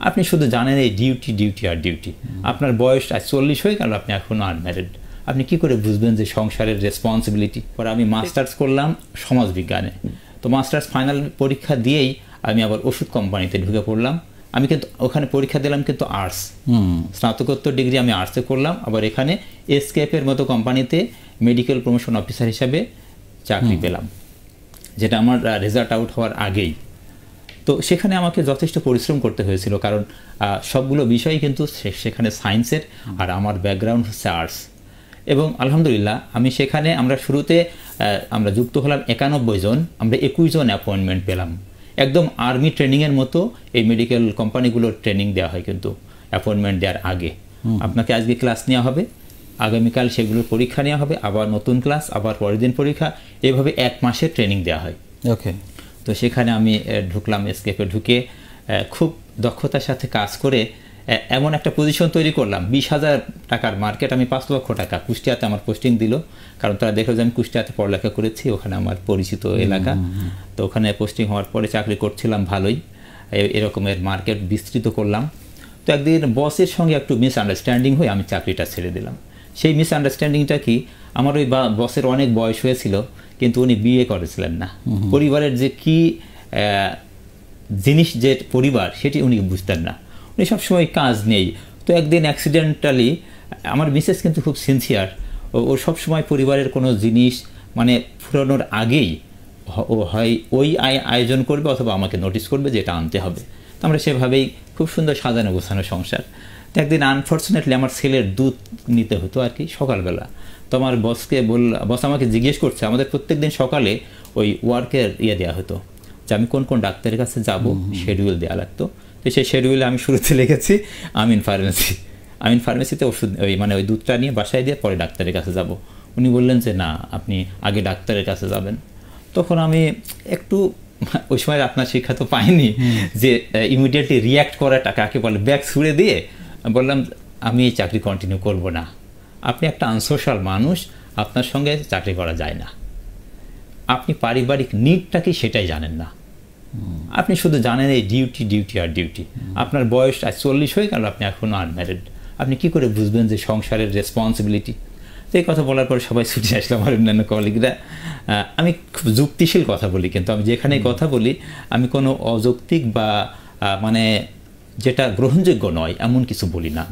আপনি শুধু জানেন এই ডিউটি ডিউটি আর ডিউটি। আপনার বয়স 40 হয়ে গেল, আপনি এখনও আনম্যারিড, আপনি কি করে বুঝবেন যে সংসারের রেসপন্সিবিলিটি। পরে আমি মাস্টার্স করলাম সমাজবিজ্ঞানে। তো মাস্টার্স ফাইনাল পরীক্ষা দিয়েই আমি আবার ওষুধ কোম্পানিতে ঢুকে পড়লাম। আমি কিন্তু ওখানে পরীক্ষা দিলাম কিন্তু আর্টস, স্নাতকোত্তর ডিগ্রি আমি আর্টসে করলাম। আবার এখানে এসকেপের মতো কোম্পানিতে মেডিকেল প্রমোশন অফিসার হিসাবে চাকরি পেলাম, যেটা আমার রেজাল্ট আউট হওয়ার আগেই। তো সেখানে আমাকে যথেষ্ট পরিশ্রম করতে হয়েছিল, কারণ সবগুলো বিষয়ই কিন্তু সেখানে সায়েন্সের, আর আমার ব্যাকগ্রাউন্ড হচ্ছে আর্টস। এবং আলহামদুলিল্লাহ আমি সেখানে, আমরা শুরুতে আমরা যুক্ত হলাম 91 জন, আমরা 21 জন অ্যাপয়েন্টমেন্ট পেলাম। একদম আর্মি ট্রেনিংয়ের মতো এই মেডিকেল কোম্পানিগুলোর ট্রেনিং দেওয়া হয়, কিন্তু অ্যাপয়েন্টমেন্ট দেওয়ার আগে আপনাকে আজকে ক্লাস নেওয়া হবে, আগামীকাল সেগুলোর পরীক্ষা নেওয়া হবে, আবার নতুন ক্লাস, আবার পরের দিন পরীক্ষা, এভাবে 1 মাসের ট্রেনিং দেওয়া হয়। ওকে। তো সেখানে আমি ঢুকলাম, এসকেপে ঢুকে খুব দক্ষতার সাথে কাজ করে এমন একটা পজিশন তৈরি করলাম। 20,000 টাকার মার্কেট, আমি 5 লক্ষ টাকা। কুষ্টিয়াতে আমার পোস্টিং দিল, কারণ তারা দেখলো যে আমি কুষ্টিয়াতে পড়ালেখা করেছি, ওখানে আমার পরিচিত এলাকা। তো ওখানে পোস্টিং হওয়ার পরে চাকরি করছিলাম ভালোই, এরকমের মার্কেট বিস্তৃত করলাম। তো একদিন বসের সঙ্গে একটু মিসআন্ডারস্ট্যান্ডিং হয়ে আমি চাকরিটা ছেড়ে দিলাম। সেই মিসআন্ডারস্ট্যান্ডিংটা কি, আমার ওই বসের অনেক বয়স হয়েছিল, কিন্তু উনি বিয়ে করেছিলেন না। পরিবারের যে কি জিনিস, যে পরিবার, সেটি উনি বুঝতেন না। উনি সবসময় কাজ নেই। তো একদিন অ্যাক্সিডেন্টালি, আমার মিসেস কিন্তু খুব সিনসিয়ার, ও সবসময় পরিবারের কোনো জিনিস মানে ফুরানোর আগেই ও হয় ওই আয়োজন করবে অথবা আমাকে নোটিস করবে যে এটা আনতে হবে। তো আমরা সেভাবেই খুব সুন্দর সাজানো গোছানো সংসার। তো একদিন আনফর্চুনেটলি আমার ছেলের দুধ নিতে হতো আর কি সকালবেলা। তো আমার বস আমাকে জিজ্ঞেস করছে, আমাদের প্রত্যেক দিন সকালে ওই ওয়ার্কের দেওয়া হতো যে আমি কোন কোন ডাক্তারের কাছে যাব, শিডিউল দেওয়া লাগতো। তো সেই শিডিউলে আমি শুরুতে লিখেছি আমিন ফার্মেসি। আমিন ফার্মেসিতে ওষুধ ওই দুধটা নিয়ে বাসায় দিয়ে পরে ডাক্তারের কাছে যাব। উনি বললেন যে না, আপনি আগে ডাক্তারের কাছে যাবেন। তখন আমি একটু, ওই সময় আপনার শিক্ষা তো পাইনি যে ইমিডিয়েটলি রিয়্যাক্ট করাটা কাকে বলে, ব্যাগ ছুড়ে দিয়ে বললাম আমি এই চাকরি কন্টিনিউ করব না। আপনি একটা আনসোশাল মানুষ, আপনার সঙ্গে চাকরি করা যায় না। আপনি পারিবারিক নিডটা কি সেটাই জানেন না। আপনি শুধু জানেন এই ডিউটি ডিউটি আর ডিউটি। আপনার বয়স 40 হয়ে গেল, আপনি এখনও আনম্যারিড, আপনি কি করে বুঝবেন যে সংসারের রেসপন্সিবিলিটি। তো এই কথা বলার পর সবাই ছুটে আসলো, আমার অন্যান্য কলিগরা। আমি খুব যুক্তিশীল কথা বলি, কিন্তু আমি যেখানে কথা বলি আমি কোনো অযৌক্তিক বা মানে যেটা গ্রহণযোগ্য নয় এমন কিছু বলি না।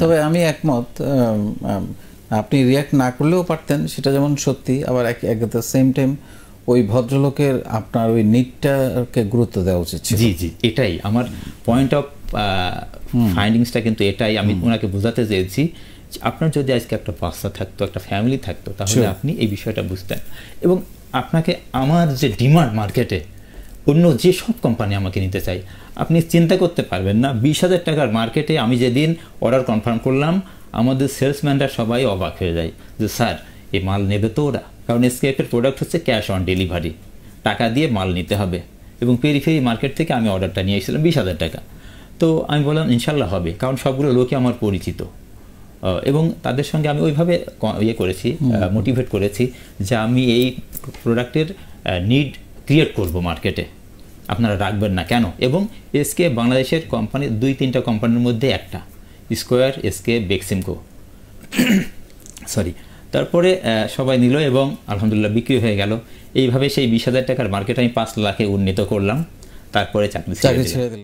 তবে আমি একমত, আপনি রিয়াক্ট না করলেও পারতেন, সেটা যেমন সত্যি, আবার এট দ্য সেম টাইম ওই ভদ্রলোকের আপনার ওই নিডটাকে গুরুত্ব দেওয়া উচিত। জি জি, এটাই আমার পয়েন্ট অফ ফাইন্ডিংসটা, কিন্তু এটাই আমি ওনাকে বোঝাতে চেয়েছি। আপনার যদি আজকে একটা বাচ্চা থাকতো, একটা ফ্যামিলি থাকতো, তাহলে আপনি এই বিষয়টা বুঝতেন। এবং আপনাকে আমার যে ডিমান্ড মার্কেটে, অন্য যে সব কোম্পানি আমাকে নিতে চাই, আপনি চিন্তা করতে পারবেন না। 20,000 টাকার মার্কেটে আমি যেদিন অর্ডার কনফার্ম করলাম, আমাদের সেলসম্যানরা সবাই অবাক হয়ে যায় যে স্যার এই মাল নেবে তো ওরা, কারণ এসকেপের প্রোডাক্ট হচ্ছে ক্যাশ অন ডেলিভারি, টাকা দিয়ে মাল নিতে হবে। এবং পেরিফেরি মার্কেট থেকে আমি অর্ডারটা নিয়ে এসেছিলাম 20,000 টাকা। তো আমি বললাম ইনশাল্লাহ হবে, কারণ সবগুলো লোকে আমার পরিচিত। এবং তাদের সঙ্গে আমি ওইভাবে করেছি, মোটিভেট করেছি যে আমি এই প্রোডাক্টের নিড ক্রিয়েট করব মার্কেটে, আপনারা রাখবেন না কেন। এবং এসকে বাংলাদেশের কোম্পানি 2-3টা কোম্পানির মধ্যে একটা, স্কোয়ার, এসকে, বেক্সিমকো, সরি। তারপরে সবাই নিল এবং আলহামদুলিল্লাহ বিক্রি হয়ে গেল। এইভাবে সেই 20,000 টাকার মার্কেট আমি 5 লাখে উন্নীত করলাম। তারপরে চাকরি ছেড়ে দিলাম।